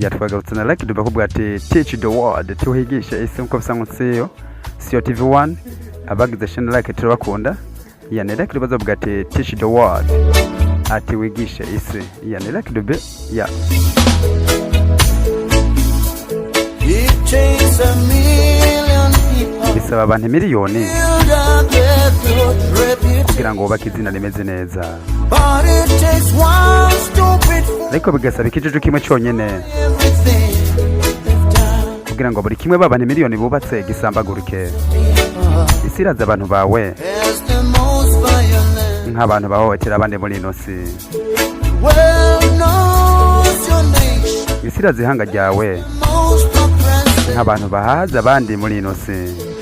yatwagarutse na Lucky Dube akubwira ati teach the world tuhigisha isi nkuko bisa nkutsiyo siyo TV1 abagize channel like turabakunda yani Lucky Dube azavuga ati teach the world ati wigisha isi yani Lucky Dube ya It takes a million people bisaba abantu miliyoni kugira ngo bubake izina rimeze neza, but it takes one stupid fool ariko bigasaba ikijuju kimwe cyonyine everything they've done. kugira ngo buri kimwe babane miliyoni bubatse gisambaguruke. Isi iraza abantu bawe As the most violent nk'abantu bahohotera abandi muri ino si. well knows your nation, Isi iraza ihanga ryawe most oppressive. nk'abantu bahaza abandi muri ino si.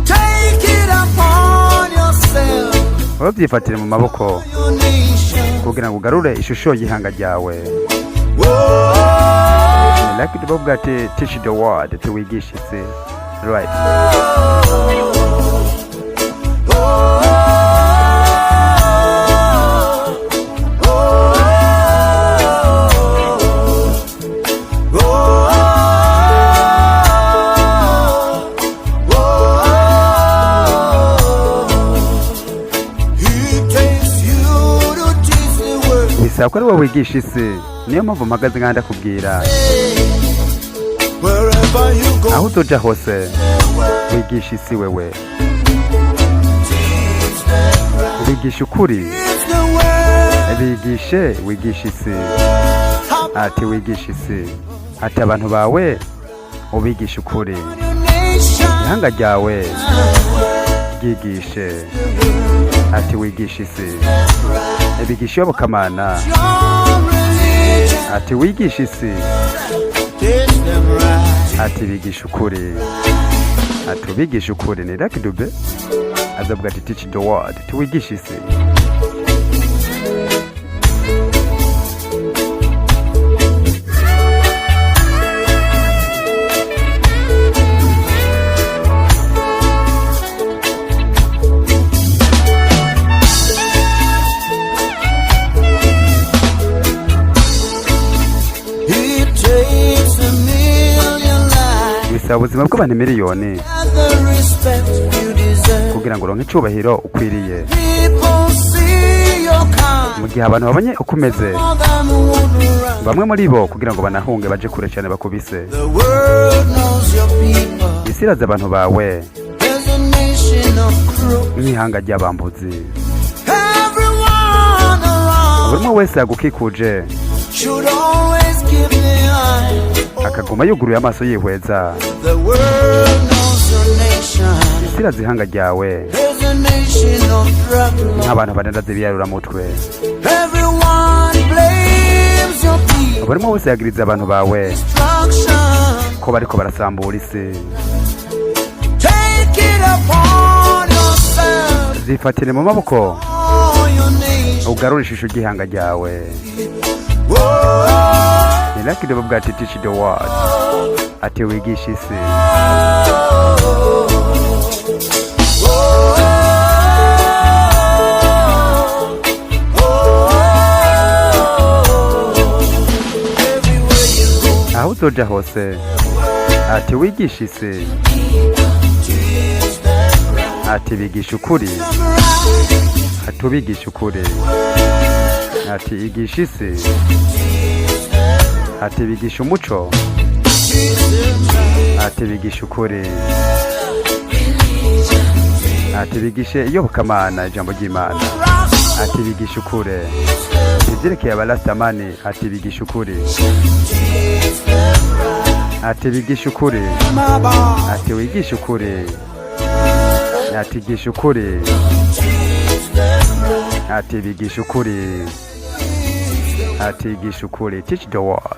Take it upon yourself, wowe byifatire mu maboko your nation. kugira ngo ugarure ishusho y'ihanga ryawe. Whoa, Lucky Dube avuga ati teach the world tuwigisha isi right. bisaba ko ari wowe wigisha isi, niyo mpamvu mpagaze nk'aho ndakubwira wherever you go, aho uzoja hose wigisha isi. wewe wigisha ukuri, it's the way. bigishe wigisha isi. Ati wigisha isi, ati abantu bawe ubigisha ukuri, Your nation, ihanga ryawe ryigishe. Ati wigisha isi, bigisha iyobokamana. your religion, Ati wigisha isi, teach them right. ati bigisha ukuri. Ati ubigisha ukuri. Ni Lucky Dube azavuga ati teach the world tuwigisha isi. It takes a million lives bisaba ubuzima bw'abantu miliyoni and the respect you deserve. kugira ngo uronke icyubahiro ukwiriye. People see your kind, Mu gihe abantu babonye uko umeze, more than would run. bamwe muri bo kugira ngo banahunge baje kure cyane bakubise. The world knows your people. Isi iraza abantu bawe There's a nation of crooks. nk'ihanga ry'abambuzi. Everyone around Buri umwe wese yagukikuje should always keep the eye. akaguma yuguruye amaso yihweza. The world knows your nation. Isi iraza ihanga ryawe There's a nation of drug lords. nk'abantu badandaza ibiyarura-mutwe. Everyone blames your people. Buri umwe wese yagiriza abantu bawe Destruction. ko bariko barasambura isi. Take it upon yourself. Zifatire mu maboko Oh, your nation. ugarure ishusho ry'ihanga ryawe. Whoa, Ni Lucky Dube avuga ati teach the world ati wigisha isi. everywhere you go, Aho uzoja hose ati wigisha isi. Ati bigisha ukuri, ati ubigisha ukuri. Ati igisha isi, ati bigisha umuco, ati bigisha ukuri. Ati bigishe iyobokamana ijambo ry'Imana. Ati bigisha ukuri. Ivyerekeye abarastamani ati bigisha ukuri. Ati bigisha ukuri. Ati wigisha ukuri. Ati gisha ukuri. Ati bigisha ukuri. Ati gisha ukuri. Teach the world.